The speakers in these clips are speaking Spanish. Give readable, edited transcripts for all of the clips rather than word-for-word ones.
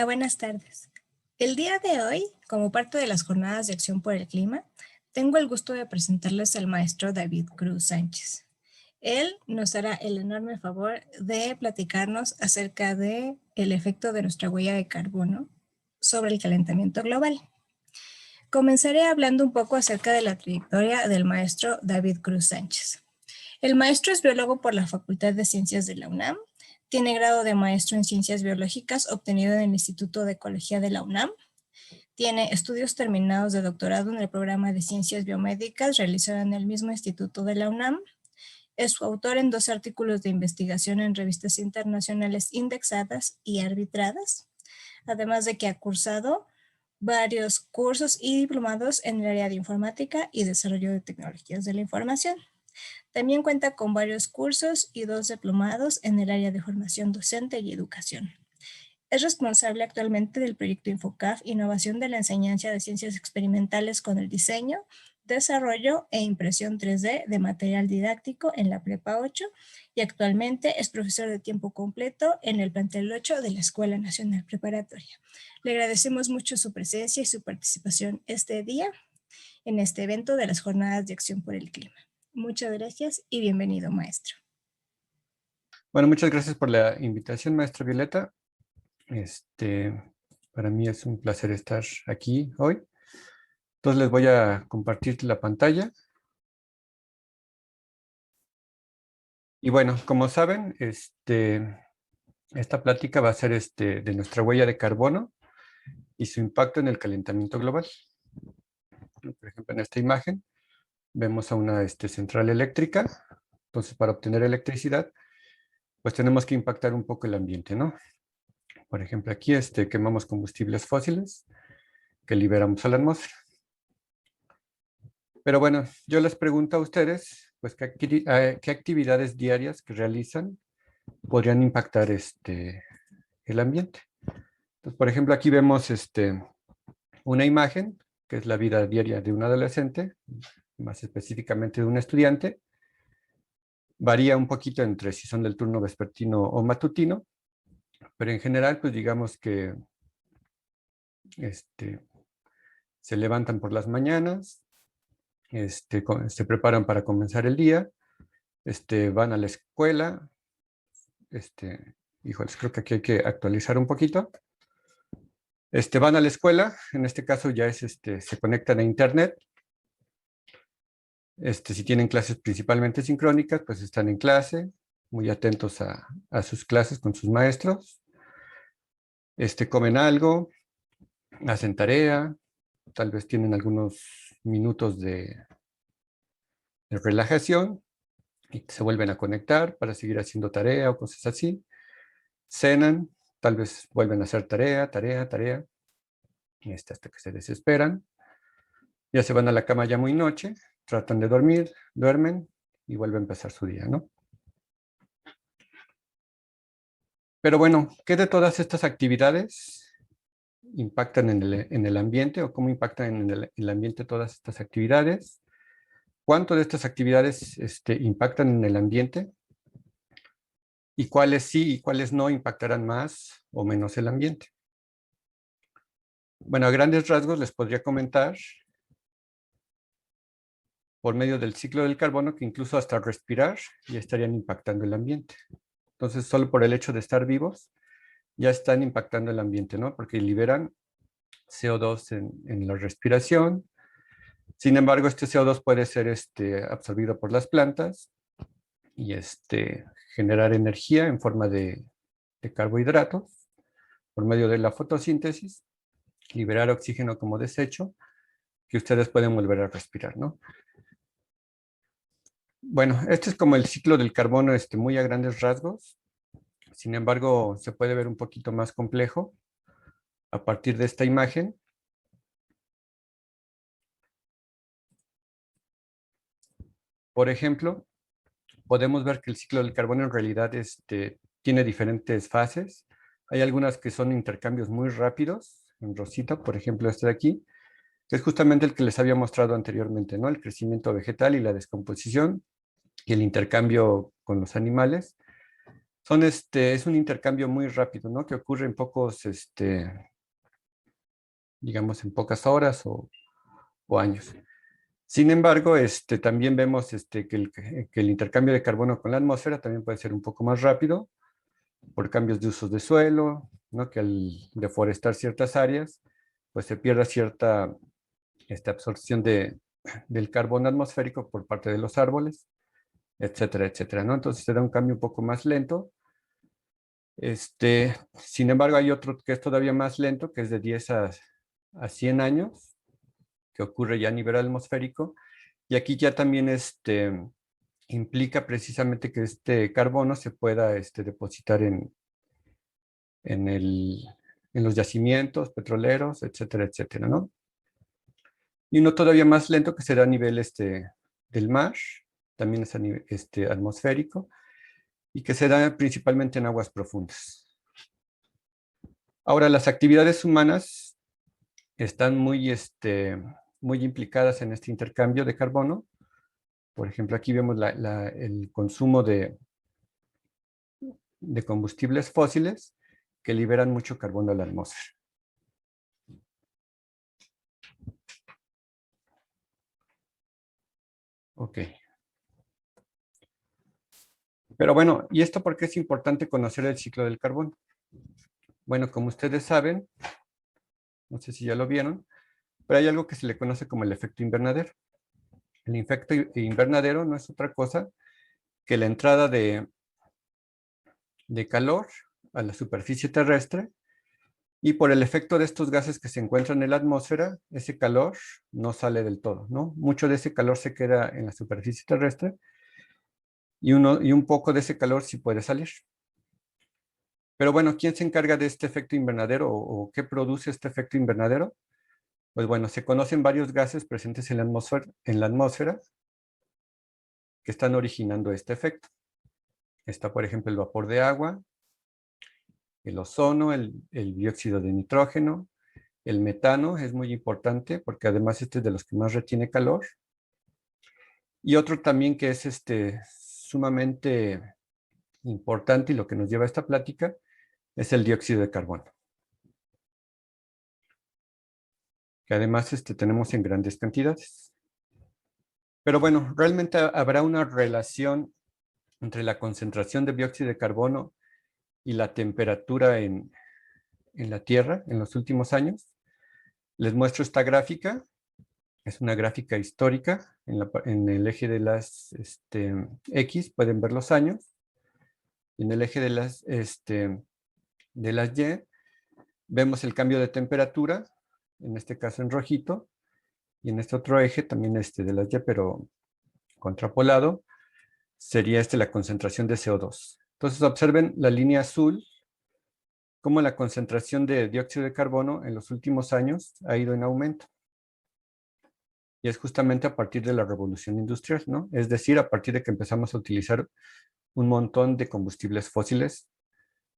Buenas tardes. El día de hoy, como parte de las Jornadas de Acción por el Clima, tengo el gusto de presentarles al maestro David Cruz Sánchez. Él nos hará el enorme favor de platicarnos acerca del efecto de nuestra huella de carbono sobre el calentamiento global. Comenzaré hablando un poco acerca de la trayectoria del maestro David Cruz Sánchez. El maestro es biólogo por la Facultad de Ciencias de la UNAM. Tiene grado de maestro en Ciencias Biológicas obtenido en el Instituto de Ecología de la UNAM. Tiene estudios terminados de doctorado en el programa de Ciencias Biomédicas realizado en el mismo Instituto de la UNAM. Es autor en 2 artículos de investigación en revistas internacionales indexadas y arbitradas, además de que ha cursado varios cursos y diplomados en el área de informática y desarrollo de tecnologías de la información. También cuenta con varios cursos y 2 diplomados en el área de formación docente y educación. Es responsable actualmente del proyecto Infocaf, Innovación de la Enseñanza de Ciencias Experimentales con el Diseño, Desarrollo e Impresión 3D de Material Didáctico en la Prepa 8 y actualmente es profesor de tiempo completo en el plantel 8 de la Escuela Nacional Preparatoria. Le agradecemos mucho su presencia y su participación este día en este evento de las Jornadas de Acción por el Clima. Muchas gracias y bienvenido, maestro. Bueno, muchas gracias por la invitación, maestra Violeta. Para mí es un placer estar aquí hoy. Entonces les voy a compartir la pantalla. Y bueno, como saben, esta plática va a ser de nuestra huella de carbono y su impacto en el calentamiento global. Por ejemplo, en esta imagen vemos a una central eléctrica. Entonces, para obtener electricidad, pues tenemos que impactar un poco el ambiente, ¿no? Por ejemplo, aquí quemamos combustibles fósiles que liberamos a la atmósfera. Pero bueno, yo les pregunto a ustedes, pues, ¿qué actividades diarias que realizan podrían impactar el ambiente? Entonces, por ejemplo, aquí vemos una imagen, que es la vida diaria de un adolescente, más específicamente de un estudiante. Varía un poquito entre si son del turno vespertino o matutino, pero en general, pues digamos que se levantan por las mañanas, se preparan para comenzar el día, van a la escuela, híjoles, creo que aquí hay que actualizar un poquito. Van a la escuela, en este caso ya es, se conectan a internet. Si tienen clases principalmente sincrónicas, pues están en clase, muy atentos a sus clases con sus maestros. Comen algo, hacen tarea, tal vez tienen algunos minutos de relajación y se vuelven a conectar para seguir haciendo tarea o cosas así. Cenan, tal vez vuelven a hacer tarea, hasta que se desesperan. Ya se van a la cama ya muy noche, tratan de dormir, duermen y vuelve a empezar su día, ¿no? Pero bueno, ¿qué de todas estas actividades impactan en el ambiente o cómo impactan en el ambiente todas estas actividades? ¿Cuánto de estas actividades impactan en el ambiente? ¿Y cuáles sí y cuáles no impactarán más o menos el ambiente? Bueno, a grandes rasgos les podría comentar por medio del ciclo del carbono que incluso hasta respirar ya estarían impactando el ambiente. Entonces, solo por el hecho de estar vivos, ya están impactando el ambiente, ¿no? Porque liberan CO2 en la respiración. Sin embargo, este CO2 puede ser absorbido por las plantas y generar energía en forma de carbohidratos por medio de la fotosíntesis, liberar oxígeno como desecho que ustedes pueden volver a respirar, ¿no? Bueno, este es como el ciclo del carbono muy a grandes rasgos. Sin embargo, se puede ver un poquito más complejo a partir de esta imagen. Por ejemplo, podemos ver que el ciclo del carbono en realidad tiene diferentes fases. Hay algunas que son intercambios muy rápidos, en rosita, por ejemplo este de aquí, que es justamente el que les había mostrado anteriormente, ¿no? El crecimiento vegetal y la descomposición y el intercambio con los animales Es un intercambio muy rápido, ¿no? Que ocurre en pocos, digamos, en pocas horas o años. Sin embargo, también vemos que el intercambio de carbono con la atmósfera también puede ser un poco más rápido por cambios de usos de suelo, ¿no? Que al deforestar ciertas áreas, pues se pierda cierta absorción del carbono atmosférico por parte de los árboles, etcétera, etcétera, ¿no? Entonces se da un cambio un poco más lento. Sin embargo, hay otro que es todavía más lento, que es de 10 a 100 años, que ocurre ya a nivel atmosférico. Y aquí ya también implica precisamente que este carbono se pueda depositar en, el, en los yacimientos petroleros, etcétera, etcétera, ¿no? Y uno todavía más lento que será a nivel del mar, también es a nivel atmosférico, y que se da principalmente en aguas profundas. Ahora, las actividades humanas están muy implicadas en este intercambio de carbono. Por ejemplo, aquí vemos el consumo de combustibles fósiles que liberan mucho carbono a la atmósfera. Ok. Pero bueno, ¿y esto por qué es importante conocer el ciclo del carbono? Bueno, como ustedes saben, no sé si ya lo vieron, pero hay algo que se le conoce como el efecto invernadero. El efecto invernadero no es otra cosa que la entrada de calor a la superficie terrestre, y por el efecto de estos gases que se encuentran en la atmósfera, ese calor no sale del todo, ¿no? Mucho de ese calor se queda en la superficie terrestre y un poco de ese calor sí puede salir. Pero bueno, ¿quién se encarga de este efecto invernadero o qué produce este efecto invernadero? Pues bueno, se conocen varios gases presentes en la atmósfera que están originando este efecto. Está, por ejemplo, el vapor de agua, el ozono, el dióxido de nitrógeno, el metano es muy importante porque además este es de los que más retiene calor. Y otro también que es sumamente importante y lo que nos lleva a esta plática es el dióxido de carbono, que además tenemos en grandes cantidades. Pero bueno, realmente habrá una relación entre la concentración de dióxido de carbono y la temperatura en la Tierra en los últimos años. Les muestro esta gráfica. Es una gráfica histórica. En el eje de las X pueden ver los años. Y en el eje de las Y vemos el cambio de temperatura, en este caso en rojito, y en este otro eje también de las Y, pero contrapolado, sería la concentración de CO2. Entonces observen la línea azul, cómo la concentración de dióxido de carbono en los últimos años ha ido en aumento. Y es justamente a partir de la revolución industrial, ¿no? Es decir, a partir de que empezamos a utilizar un montón de combustibles fósiles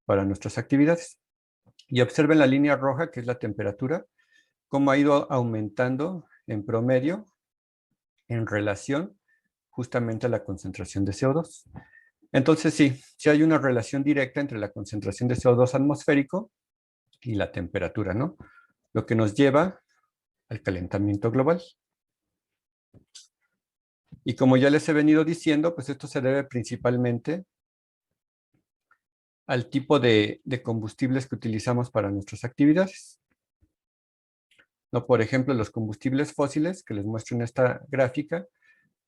para nuestras actividades. Y observen la línea roja, que es la temperatura, cómo ha ido aumentando en promedio en relación justamente a la concentración de CO2. Entonces sí hay una relación directa entre la concentración de CO2 atmosférico y la temperatura, ¿no? Lo que nos lleva al calentamiento global. Y como ya les he venido diciendo, pues esto se debe principalmente al tipo de combustibles que utilizamos para nuestras actividades. ¿No? Por ejemplo, los combustibles fósiles, que les muestro en esta gráfica,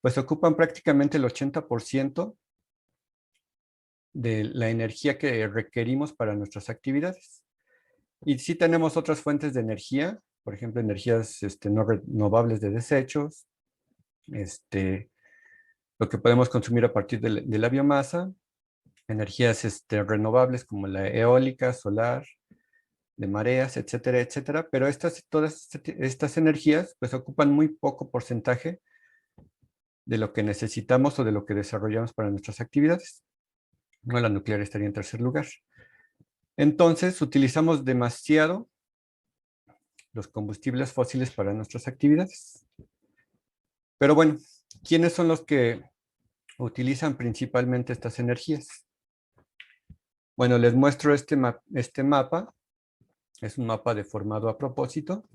pues ocupan prácticamente el 80% de la energía que requerimos para nuestras actividades. Y sí tenemos otras fuentes de energía, por ejemplo, energías no renovables de desechos, lo que podemos consumir a partir de la biomasa, energías renovables como la eólica, solar, de mareas, etcétera, etcétera. Pero todas estas energías pues ocupan muy poco porcentaje de lo que necesitamos o de lo que desarrollamos para nuestras actividades. No, la nuclear estaría en tercer lugar. Entonces, utilizamos demasiado los combustibles fósiles para nuestras actividades. Pero bueno, ¿quiénes son los que utilizan principalmente estas energías? Bueno, les muestro este mapa. Es un mapa deformado a propósito.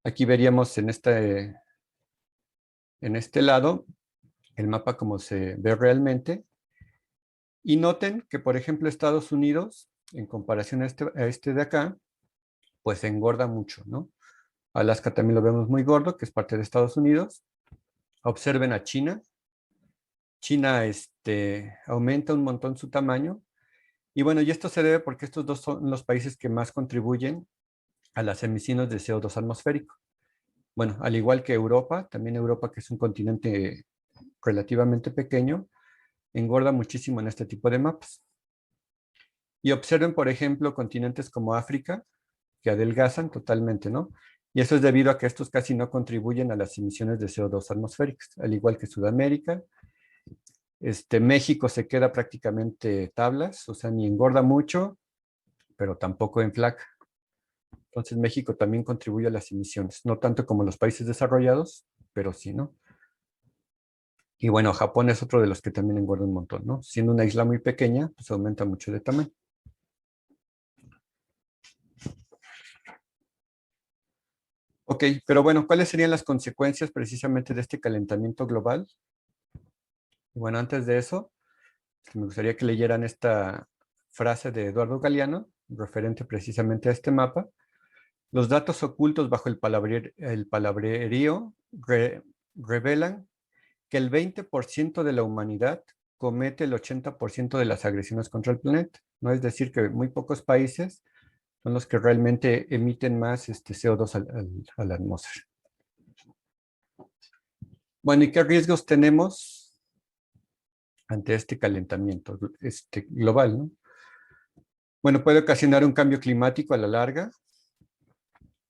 Aquí veríamos en este lado el mapa como se ve realmente. Y noten que, por ejemplo, Estados Unidos, en comparación a este de acá, pues engorda mucho, ¿no? Alaska también lo vemos muy gordo, que es parte de Estados Unidos. Observen a China. China aumenta un montón su tamaño. Y bueno, y esto se debe porque estos dos son los países que más contribuyen a las emisiones de CO2 atmosférico. Bueno, al igual que Europa, también Europa, que es un continente relativamente pequeño, engorda muchísimo en este tipo de mapas. Y observen, por ejemplo, continentes como África, que adelgazan totalmente, ¿no? Y eso es debido a que estos casi no contribuyen a las emisiones de CO2 atmosféricas, al igual que Sudamérica. México se queda prácticamente tablas, o sea, ni engorda mucho, pero tampoco enflaca. Entonces México también contribuye a las emisiones, no tanto como los países desarrollados, pero sí, ¿no? Y bueno, Japón es otro de los que también engorda un montón, ¿no? Siendo una isla muy pequeña, pues aumenta mucho de tamaño. Ok, pero bueno, ¿cuáles serían las consecuencias precisamente de este calentamiento global? Y bueno, antes de eso, me gustaría que leyeran esta frase de Eduardo Galeano, referente precisamente a este mapa. Los datos ocultos bajo el palabrerío revelan que el 20% de la humanidad comete el 80% de las agresiones contra el planeta, ¿no? Es decir, que muy pocos países son los que realmente emiten más CO2 a la atmósfera. Bueno, ¿y qué riesgos tenemos ante este calentamiento global, ¿no? Bueno, puede ocasionar un cambio climático a la larga,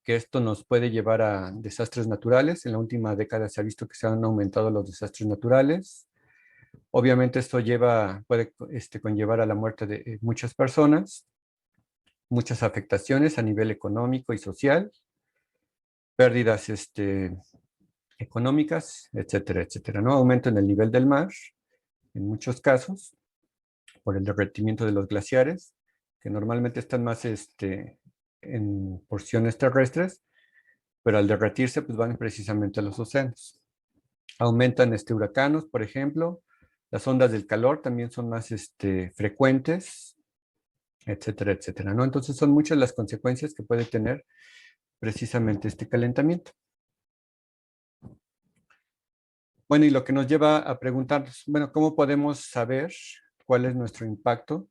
que esto nos puede llevar a desastres naturales. En la última década se ha visto que se han aumentado los desastres naturales. Obviamente esto puede conllevar a la muerte de muchas personas, muchas afectaciones a nivel económico y social, pérdidas económicas, etcétera, etcétera, ¿no? Aumento en el nivel del mar, en muchos casos, por el derretimiento de los glaciares, que normalmente están más en porciones terrestres, pero al derretirse, pues van precisamente a los océanos. Aumentan huracanos, por ejemplo, las ondas del calor también son más frecuentes, etcétera, etcétera, ¿no? Entonces son muchas las consecuencias que puede tener precisamente este calentamiento. Bueno, y lo que nos lleva a preguntarnos, bueno, ¿cómo podemos saber cuál es nuestro impacto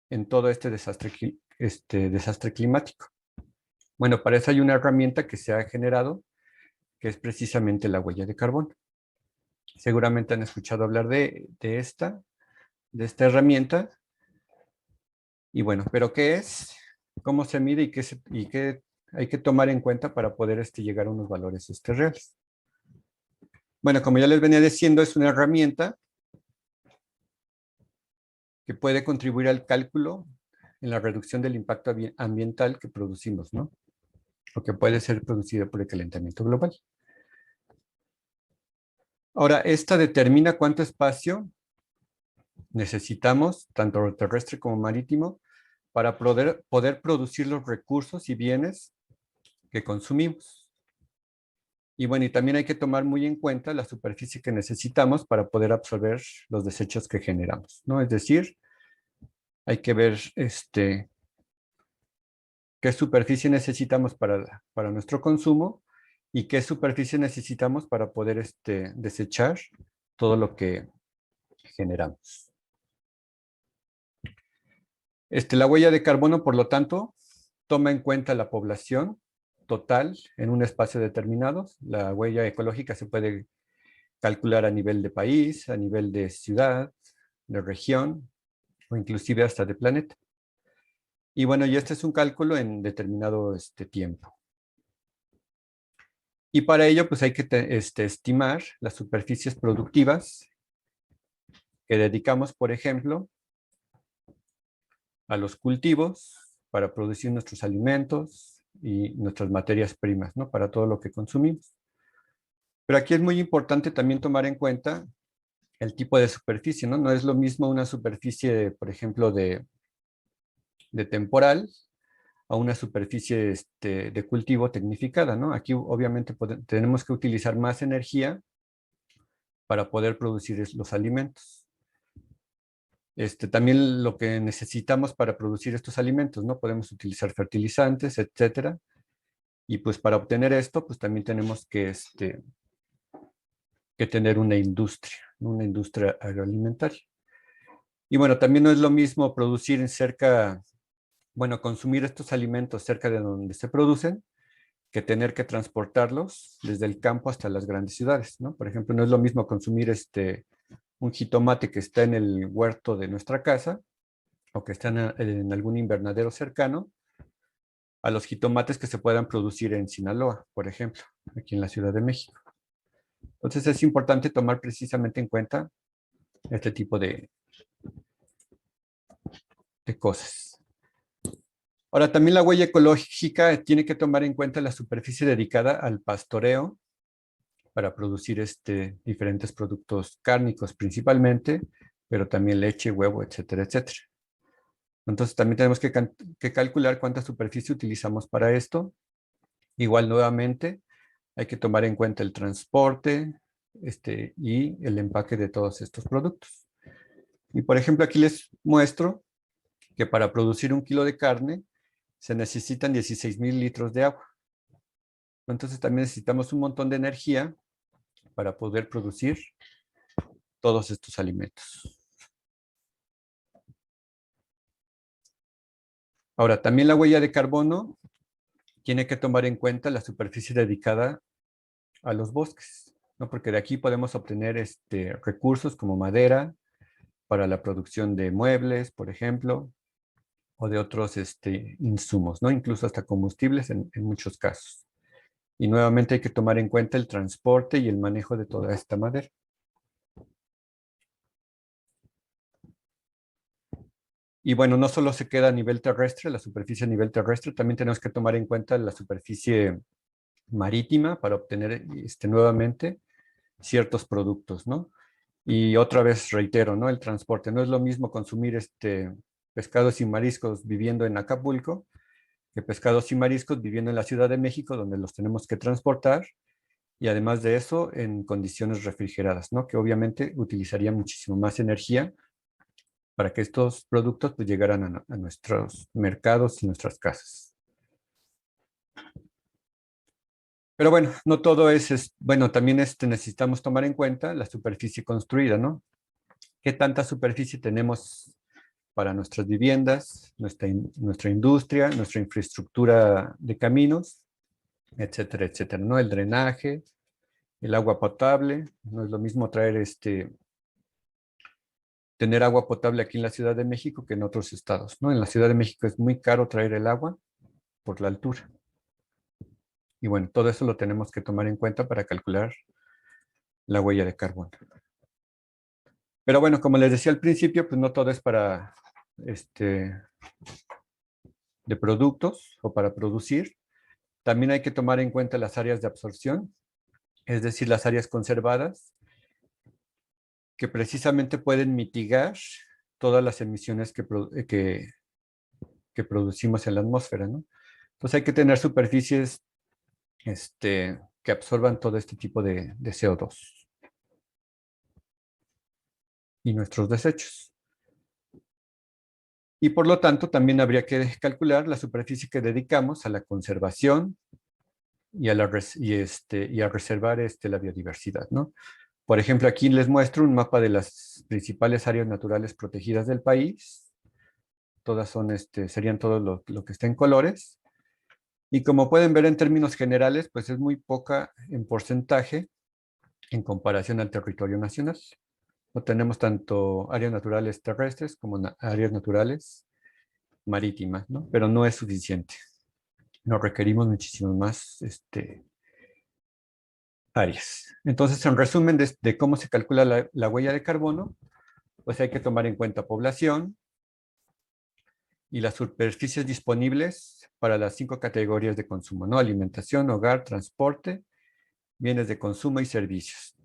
en todo este desastre climático? Bueno, para eso hay una herramienta que se ha generado, que es precisamente la huella de carbono. Seguramente han escuchado hablar de esta herramienta. Y bueno, ¿pero qué es? ¿Cómo se mide y qué hay que tomar en cuenta para poder llegar a unos valores reales? Bueno, como ya les venía diciendo, es una herramienta que puede contribuir al cálculo en la reducción del impacto ambiental que producimos, ¿no? O que puede ser producido por el calentamiento global. Ahora, esta determina cuánto espacio necesitamos, tanto terrestre como marítimo, para poder producir los recursos y bienes que consumimos. Y bueno, y también hay que tomar muy en cuenta la superficie que necesitamos para poder absorber los desechos que generamos, ¿no? Es decir, hay que ver qué superficie necesitamos para nuestro consumo y qué superficie necesitamos para poder desechar todo lo que generamos. La huella de carbono, por lo tanto, toma en cuenta la población total en un espacio determinado. La huella ecológica se puede calcular a nivel de país, a nivel de ciudad, de región o inclusive hasta de planeta. Y bueno, y este es un cálculo en determinado tiempo. Y para ello, pues hay que estimar las superficies productivas que dedicamos, por ejemplo, a los cultivos para producir nuestros alimentos y nuestras materias primas, ¿no? Para todo lo que consumimos. Pero aquí es muy importante también tomar en cuenta el tipo de superficie, ¿no? No es lo mismo una superficie, por ejemplo, de de temporal a una superficie de cultivo tecnificada, ¿no? Aquí obviamente tenemos que utilizar más energía para poder producir los alimentos. También lo que necesitamos para producir estos alimentos, ¿no? Podemos utilizar fertilizantes, etcétera. Y pues para obtener esto, pues también tenemos que tener una industria agroalimentaria. Y bueno, también no es lo mismo producir consumir estos alimentos cerca de donde se producen, que tener que transportarlos desde el campo hasta las grandes ciudades, ¿no? Por ejemplo, no es lo mismo consumir un jitomate que está en el huerto de nuestra casa o que está en algún invernadero cercano, a los jitomates que se puedan producir en Sinaloa, por ejemplo, aquí en la Ciudad de México. Entonces es importante tomar precisamente en cuenta este tipo de cosas. Ahora, también la huella ecológica tiene que tomar en cuenta la superficie dedicada al pastoreo para producir diferentes productos cárnicos principalmente, pero también leche, huevo, etcétera, etcétera. Entonces también tenemos que calcular cuánta superficie utilizamos para esto. Igual nuevamente hay que tomar en cuenta el transporte y el empaque de todos estos productos. Y por ejemplo aquí les muestro que para producir 1 kilo de carne se necesitan 16,000 litros de agua. Entonces también necesitamos un montón de energía para poder producir todos estos alimentos. Ahora, también la huella de carbono tiene que tomar en cuenta la superficie dedicada a los bosques, ¿no? Porque de aquí podemos obtener recursos como madera para la producción de muebles, por ejemplo, o de otros insumos, ¿no? Incluso hasta combustibles en muchos casos. Y nuevamente hay que tomar en cuenta el transporte y el manejo de toda esta madera. Y bueno, no solo se queda a nivel terrestre, la superficie a nivel terrestre, también tenemos que tomar en cuenta la superficie marítima para obtener nuevamente ciertos productos, ¿no? Y otra vez reitero, ¿no? El transporte. No es lo mismo consumir pescados y mariscos viviendo en Acapulco que pescados y mariscos viviendo en la Ciudad de México, donde los tenemos que transportar, y además de eso, en condiciones refrigeradas, ¿no? Que obviamente utilizaría muchísimo más energía para que estos productos pues, llegaran a nuestros mercados y nuestras casas. Pero bueno, no todo bueno, también necesitamos tomar en cuenta la superficie construida, ¿no? ¿Qué tanta superficie tenemos para nuestras viviendas, nuestra industria, nuestra infraestructura de caminos, etcétera, etcétera, ¿no? El drenaje, el agua potable, no es lo mismo tener agua potable aquí en la Ciudad de México que en otros estados, ¿no? En la Ciudad de México es muy caro traer el agua por la altura. Y bueno, todo eso lo tenemos que tomar en cuenta para calcular la huella de carbono. Pero bueno, como les decía al principio, pues no todo es para de productos o para producir. También hay que tomar en cuenta las áreas de absorción, es decir, las áreas conservadas, que precisamente pueden mitigar todas las emisiones que producimos en la atmósfera, ¿no? Entonces hay que tener superficies que absorban todo este tipo de CO2 y nuestros desechos. Y por lo tanto, también habría que calcular la superficie que dedicamos a la conservación y a reservar la biodiversidad, ¿no? Por ejemplo, aquí les muestro un mapa de las principales áreas naturales protegidas del país. Todas serían todo lo que está en colores. Y como pueden ver en términos generales, pues es muy poca en porcentaje en comparación al territorio nacional. No tenemos tanto áreas naturales terrestres como áreas naturales marítimas, ¿no? Pero no es suficiente. Nos requerimos muchísimas más áreas. Entonces, en resumen de cómo se calcula la huella de carbono, pues hay que tomar en cuenta población y las superficies disponibles para las 5 categorías de consumo, ¿no? Alimentación, hogar, transporte, bienes de consumo y servicios.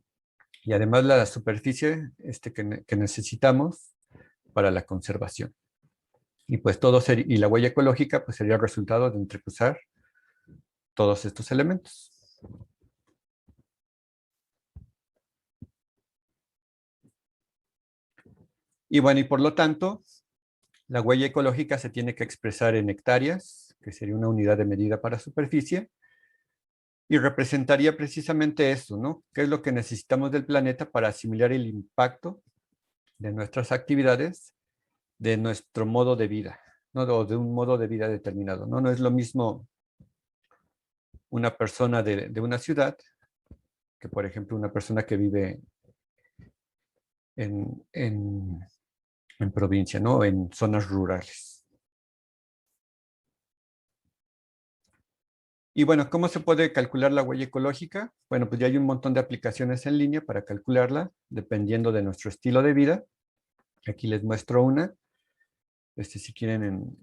Y además la superficie que necesitamos para la conservación. Y pues y la huella ecológica pues sería el resultado de entrecruzar todos estos elementos. Y bueno, y por lo tanto, la huella ecológica se tiene que expresar en hectáreas, que sería una unidad de medida para superficie, y representaría precisamente eso, ¿no? ¿Qué es lo que necesitamos del planeta para asimilar el impacto de nuestras actividades, de nuestro modo de vida, ¿no? O de un modo de vida determinado, ¿no? No es lo mismo una persona de una ciudad que, por ejemplo, una persona que vive en, en, en provincia, ¿no? En zonas rurales. Y bueno, ¿cómo se puede calcular la huella ecológica? Bueno, pues ya hay un montón de aplicaciones en línea para calcularla, dependiendo de nuestro estilo de vida. Aquí les muestro una. Si quieren,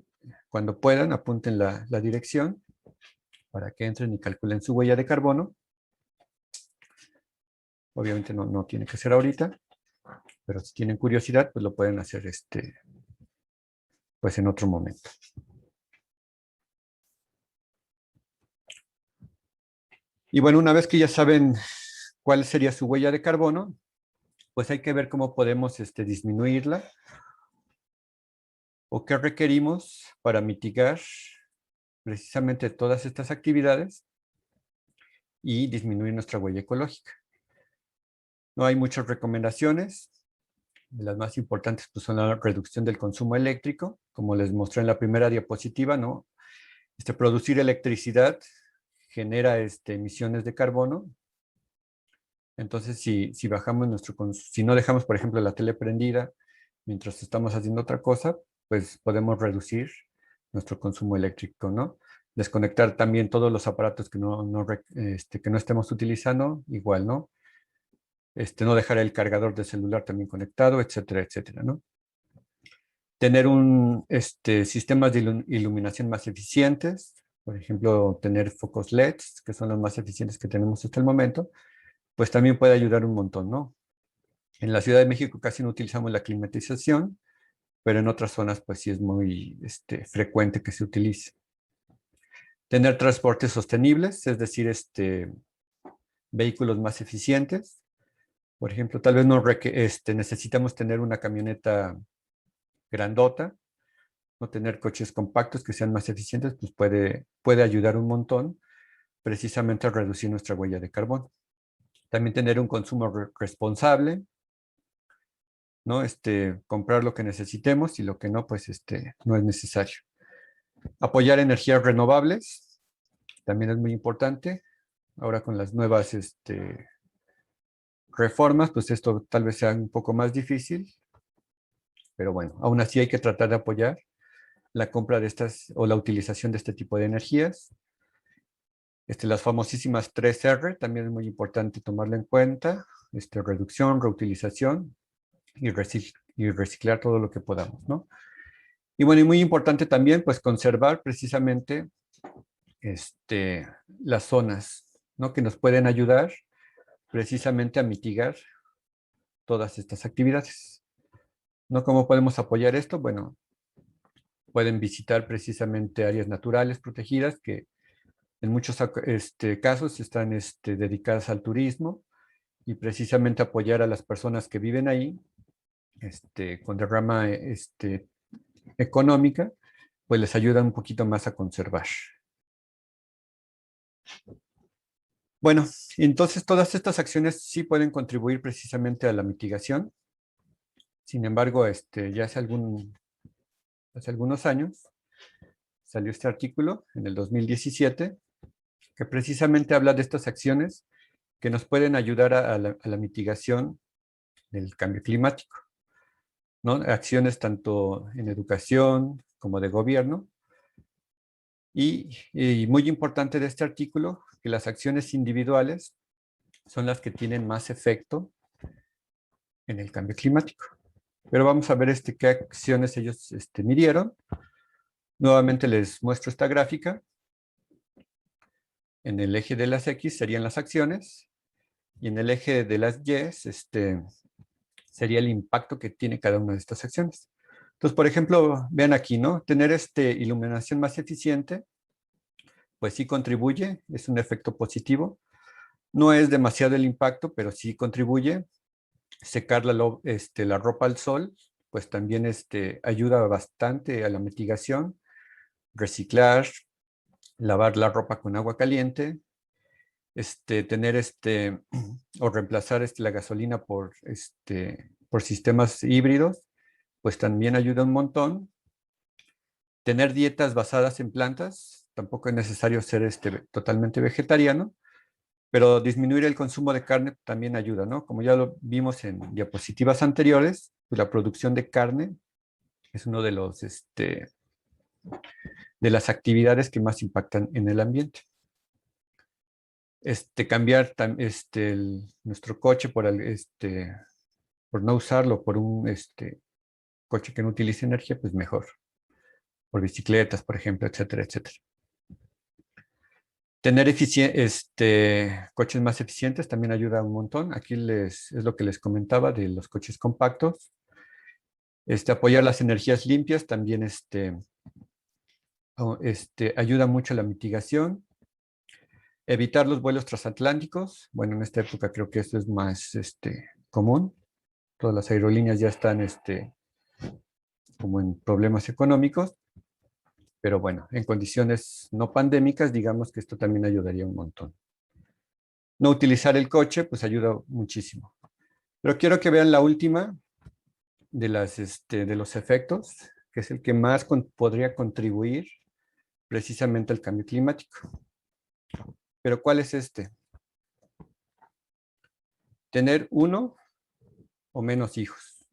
cuando puedan, apunten la dirección para que entren y calculen su huella de carbono. Obviamente no tiene que ser ahorita, pero si tienen curiosidad, pues lo pueden hacer pues en otro momento. Y bueno, una vez que ya saben cuál sería su huella de carbono, pues hay que ver cómo podemos disminuirla o qué requerimos para mitigar precisamente todas estas actividades y disminuir nuestra huella ecológica. No hay muchas recomendaciones. De las más importantes pues, son la reducción del consumo eléctrico, como les mostré en la primera diapositiva, ¿no? Producir electricidad genera emisiones de carbono. Entonces, si bajamos si no dejamos, por ejemplo, la tele prendida mientras estamos haciendo otra cosa, pues podemos reducir nuestro consumo eléctrico, ¿no? Desconectar también todos los aparatos que que no estemos utilizando, igual, ¿no? No dejar el cargador de celular también conectado, etcétera, etcétera, ¿no? Tener sistemas de iluminación más eficientes, por ejemplo, tener focos LEDs, que son los más eficientes que tenemos hasta el momento, pues también puede ayudar un montón, ¿no? En la Ciudad de México casi no utilizamos la climatización, pero en otras zonas pues sí es muy frecuente que se utilice. Tener transportes sostenibles, es decir, vehículos más eficientes. Por ejemplo, tal vez necesitamos tener una camioneta grandota, no tener coches compactos que sean más eficientes, pues puede ayudar un montón precisamente a reducir nuestra huella de carbono. También tener un consumo responsable, ¿no? Comprar lo que necesitemos y lo que no, pues no es necesario. Apoyar energías renovables, también es muy importante. Ahora con las nuevas reformas, pues esto tal vez sea un poco más difícil, pero bueno, aún así hay que tratar de apoyar la compra de estas o la utilización de este tipo de energías. Las famosísimas 3R, también es muy importante tomarlo en cuenta. Reducción, reutilización y reciclar todo lo que podamos, ¿no? Y bueno, y muy importante también, pues conservar precisamente las zonas, ¿no? Que nos pueden ayudar precisamente a mitigar todas estas actividades, ¿no? ¿Cómo podemos apoyar esto? Bueno, pueden visitar precisamente áreas naturales protegidas que en muchos casos están dedicadas al turismo y precisamente apoyar a las personas que viven ahí con derrama económica, pues les ayuda un poquito más a conservar. Bueno, entonces todas estas acciones sí pueden contribuir precisamente a la mitigación. Sin embargo, ya hace algunos años salió este artículo en el 2017 que precisamente habla de estas acciones que nos pueden ayudar a la mitigación del cambio climático, ¿no? Acciones tanto en educación como de gobierno. Y muy importante de este artículo, que las acciones individuales son las que tienen más efecto en el cambio climático. Pero vamos a ver qué acciones ellos midieron. Nuevamente les muestro esta gráfica. En el eje de las X serían las acciones y en el eje de las Y sería el impacto que tiene cada una de estas acciones. Entonces, por ejemplo, vean aquí, ¿no? Tener iluminación más eficiente, pues sí contribuye, es un efecto positivo. No es demasiado el impacto, pero sí contribuye. Secar la ropa al sol, pues también ayuda bastante a la mitigación. Reciclar, lavar la ropa con agua caliente, tener o reemplazar la gasolina por sistemas híbridos, pues también ayuda un montón. Tener dietas basadas en plantas, tampoco es necesario ser totalmente vegetariano, pero disminuir el consumo de carne también ayuda, ¿no? Como ya lo vimos en diapositivas anteriores, pues la producción de carne es uno de las actividades que más impactan en el ambiente. Cambiar nuestro coche por no usarlo por un coche que no utilice energía, pues mejor. Por bicicletas, por ejemplo, etcétera, etcétera. Tener coches más eficientes también ayuda un montón. Aquí es lo que les comentaba de los coches compactos. Apoyar las energías limpias también ayuda mucho a la mitigación. Evitar los vuelos transatlánticos. Bueno, en esta época creo que esto es más común. Todas las aerolíneas ya están como en problemas económicos. Pero bueno, en condiciones no pandémicas, digamos que esto también ayudaría un montón. No utilizar el coche, pues ayuda muchísimo. Pero quiero que vean la última de los efectos, que es el que más podría contribuir precisamente al cambio climático. Pero ¿cuál es este? Tener uno o menos hijos.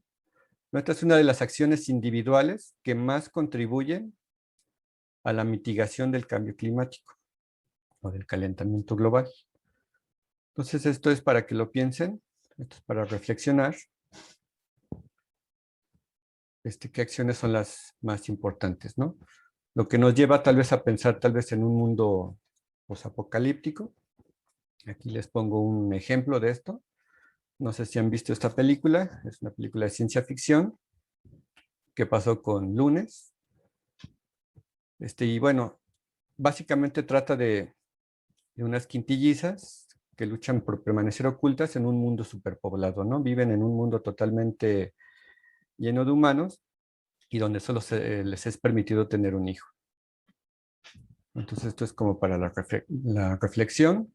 Esta es una de las acciones individuales que más contribuyen a la mitigación del cambio climático o del calentamiento global. Entonces, esto es para que lo piensen, esto es para reflexionar. ¿Qué acciones son las más importantes, no? Lo que nos lleva tal vez a pensar tal vez en un mundo posapocalíptico. Aquí les pongo un ejemplo de esto. No sé si han visto esta película, es una película de ciencia ficción. ¿Qué pasó con Lunes? Y bueno, básicamente trata de unas quintillizas que luchan por permanecer ocultas en un mundo superpoblado, ¿no? Viven en un mundo totalmente lleno de humanos y donde solo les es permitido tener un hijo. Entonces esto es como para la reflexión.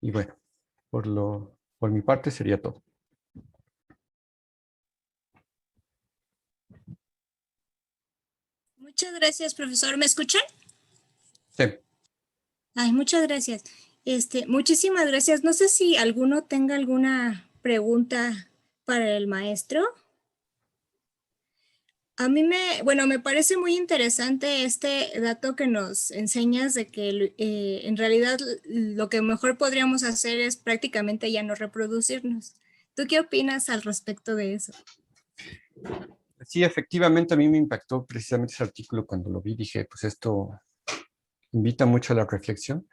Y bueno, por mi parte sería todo. Muchas gracias, profesor. ¿Me escuchan? Sí. Ay, muchas gracias. Muchísimas gracias. No sé si alguno tenga alguna pregunta para el maestro. A mí me parece muy interesante este dato que nos enseñas de que en realidad lo que mejor podríamos hacer es prácticamente ya no reproducirnos. ¿Tú qué opinas al respecto de eso? Sí, efectivamente a mí me impactó precisamente ese artículo cuando lo vi. Dije, pues esto invita mucho a la reflexión.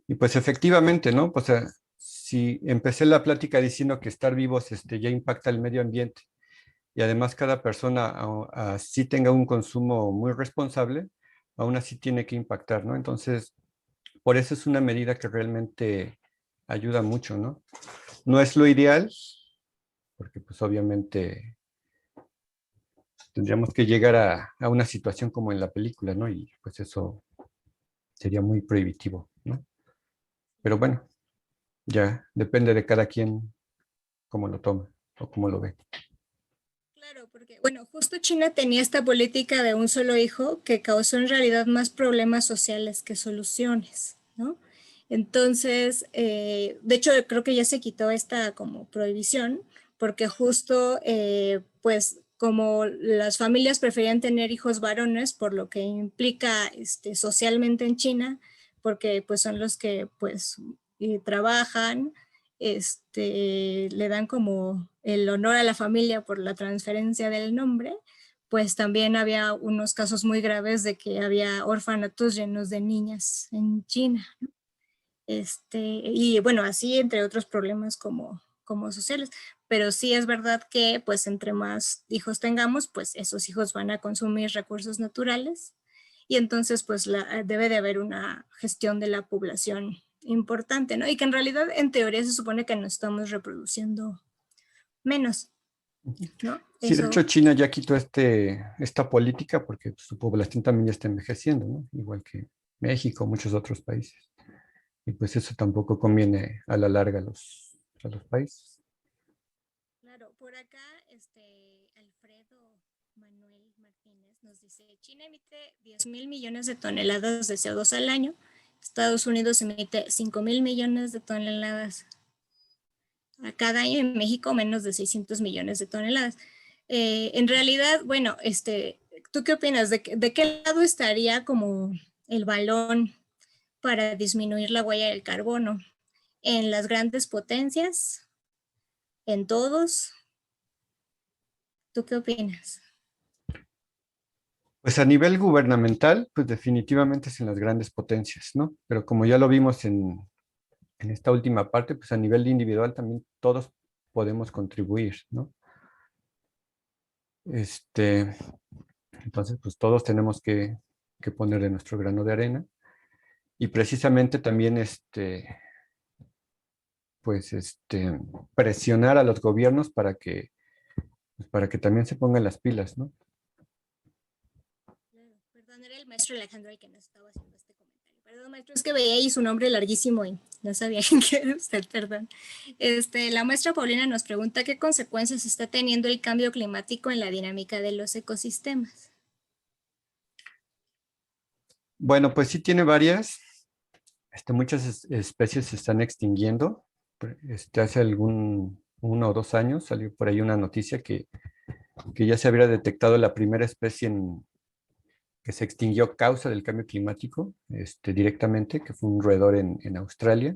Y pues efectivamente, ¿no? Pues si empecé la plática diciendo que estar vivos ya impacta el medio ambiente y además cada persona así tenga un consumo muy responsable, aún así tiene que impactar, ¿no? Entonces, por eso es una medida que realmente ayuda mucho, ¿no? No es lo ideal, porque pues obviamente tendríamos que llegar a una situación como en la película, ¿no? Y pues eso sería muy prohibitivo, ¿no? Pero bueno, ya depende de cada quien cómo lo toma o cómo lo ve. Claro, porque, bueno, justo China tenía esta política de un solo hijo que causó en realidad más problemas sociales que soluciones, ¿no? Entonces, de hecho, creo que ya se quitó esta como prohibición, porque justo, pues, como las familias preferían tener hijos varones, por lo que implica socialmente en China, porque pues son los que pues trabajan, le dan como el honor a la familia por la transferencia del nombre, pues también había unos casos muy graves de que había orfanatos llenos de niñas en China. Y bueno, así entre otros problemas como como sociales. Pero sí es verdad que pues entre más hijos tengamos, pues esos hijos van a consumir recursos naturales y entonces pues debe de haber una gestión de la población importante, ¿no? Y que en realidad en teoría se supone que nos estamos reproduciendo menos, ¿no? Sí, de hecho Eso, China ya quitó esta política porque pues, su población también ya está envejeciendo, ¿no? Igual que México, muchos otros países. Y pues eso tampoco conviene a la larga a los países. claro, por acá, Alfredo Manuel Martínez nos dice, China emite 10.000 millones de toneladas de CO2 al año, Estados Unidos emite 5.000 millones de toneladas a cada año, en México menos de 600 millones de toneladas. En realidad, bueno, ¿tú qué opinas? ¿De qué lado estaría como el balón para disminuir la huella del carbono? ¿En las grandes potencias? ¿En todos? ¿Tú qué opinas? Pues a nivel gubernamental, pues definitivamente es en las grandes potencias, ¿no? Pero como ya lo vimos en esta última parte, pues a nivel individual también todos podemos contribuir, ¿no? Este, entonces, pues todos tenemos que poner de nuestro grano de arena y precisamente también, pues, presionar a los gobiernos para que también se pongan las pilas, ¿no? Claro, perdón, era el maestro Alejandro el que nos estaba haciendo este comentario. Perdón, maestro, es que veía ahí su nombre larguísimo y no sabía quién era usted, perdón. La maestra Paulina nos pregunta qué consecuencias está teniendo el cambio climático en la dinámica de los ecosistemas. Bueno, pues sí tiene varias. Muchas especies se están extinguiendo. Hace 1 o 2 años salió por ahí una noticia que ya se había detectado la primera especie que se extinguió a causa del cambio climático, directamente, que fue un roedor en Australia.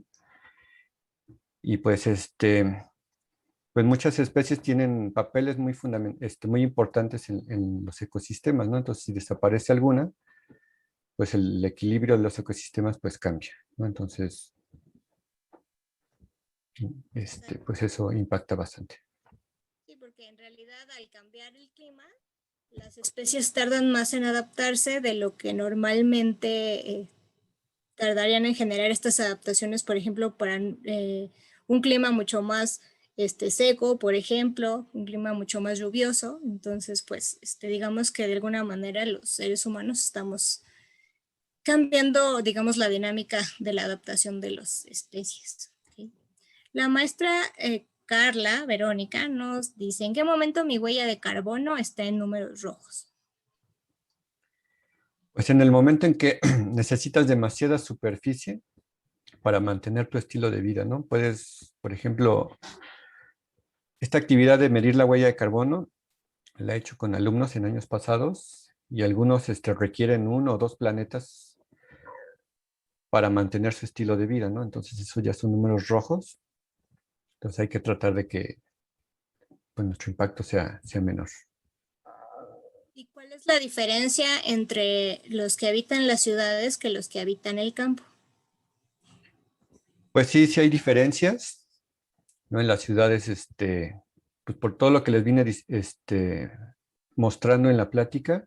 Y pues, pues muchas especies tienen papeles muy importantes en los ecosistemas, ¿no? Entonces, si desaparece alguna, pues el equilibrio de los ecosistemas pues cambia, ¿no? Entonces, pues eso impacta bastante. Sí, porque en realidad al cambiar el clima, las especies tardan más en adaptarse de lo que normalmente tardarían en generar estas adaptaciones, por ejemplo, para un clima mucho más seco, por ejemplo, un clima mucho más lluvioso. Entonces, pues, digamos que de alguna manera los seres humanos estamos cambiando, digamos, la dinámica de la adaptación de las especies. ¿Sí? La maestra Carla Verónica nos dice, ¿en qué momento mi huella de carbono está en números rojos? Pues en el momento en que necesitas demasiada superficie para mantener tu estilo de vida, ¿no? Puedes, por ejemplo, esta actividad de medir la huella de carbono la he hecho con alumnos en años pasados y algunos requieren 1 o 2 planetas para mantener su estilo de vida, ¿no? Entonces eso ya son números rojos. Entonces hay que tratar de que pues, nuestro impacto sea menor. ¿Y cuál es la diferencia entre los que habitan las ciudades que los que habitan el campo? Pues sí, sí hay diferencias, ¿no? En las ciudades, pues por todo lo que les vine mostrando en la plática,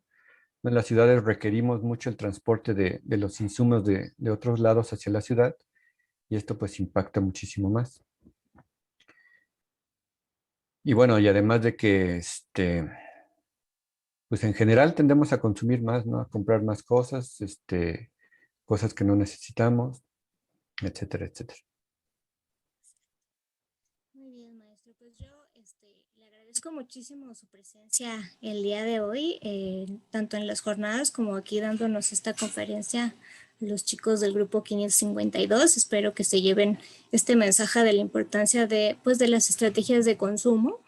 ¿no? En las ciudades requerimos mucho el transporte de los insumos de otros lados hacia la ciudad y esto pues impacta muchísimo más. Y bueno, y además de que, pues en general tendemos a consumir más, ¿no? A comprar más cosas, cosas que no necesitamos, etcétera, etcétera. Muy bien, maestro. Pues yo le agradezco muchísimo su presencia el día de hoy, tanto en las jornadas como aquí dándonos esta conferencia los chicos del grupo 552. Espero que se lleven este mensaje de la importancia de, pues, de las estrategias de consumo,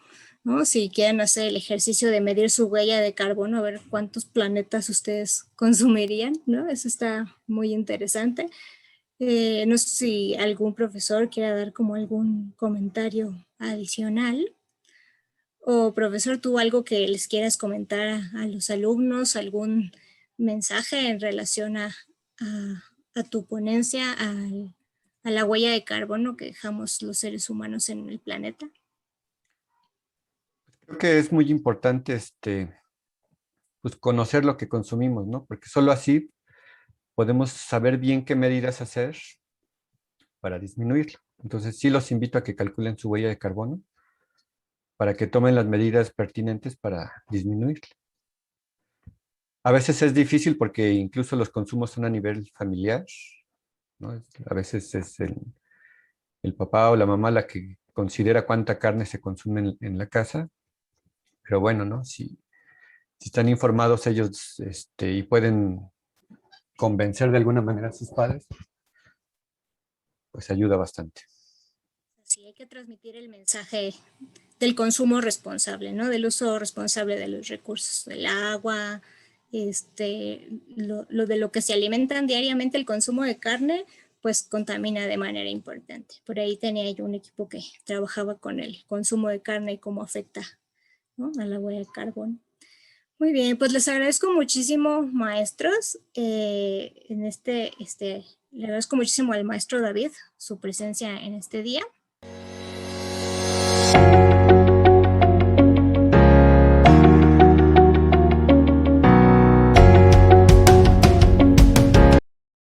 ¿no? Si quieren hacer el ejercicio de medir su huella de carbono, a ver cuántos planetas ustedes consumirían, ¿no? Eso está muy interesante. No sé si algún profesor quiera dar como algún comentario adicional o profesor, tú algo que les quieras comentar a los alumnos, algún mensaje en relación a tu ponencia, a la huella de carbono que dejamos los seres humanos en el planeta? Creo que es muy importante pues conocer lo que consumimos, ¿no? Porque solo así podemos saber bien qué medidas hacer para disminuirlo. Entonces, sí los invito a que calculen su huella de carbono para que tomen las medidas pertinentes para disminuirlo. A veces es difícil porque incluso los consumos son a nivel familiar, ¿no? A veces es el papá o la mamá la que considera cuánta carne se consume en la casa, pero bueno, ¿no? Si están informados ellos y pueden convencer de alguna manera a sus padres, pues ayuda bastante. Sí, hay que transmitir el mensaje del consumo responsable, ¿no? Del uso responsable de los recursos, del agua, lo de lo que se alimentan diariamente, el consumo de carne, pues contamina de manera importante. Por ahí tenía yo un equipo que trabajaba con el consumo de carne y cómo afecta, ¿no?, a la huella de carbono. Muy bien, pues les agradezco muchísimo, maestros. Le agradezco muchísimo al maestro David su presencia en este día.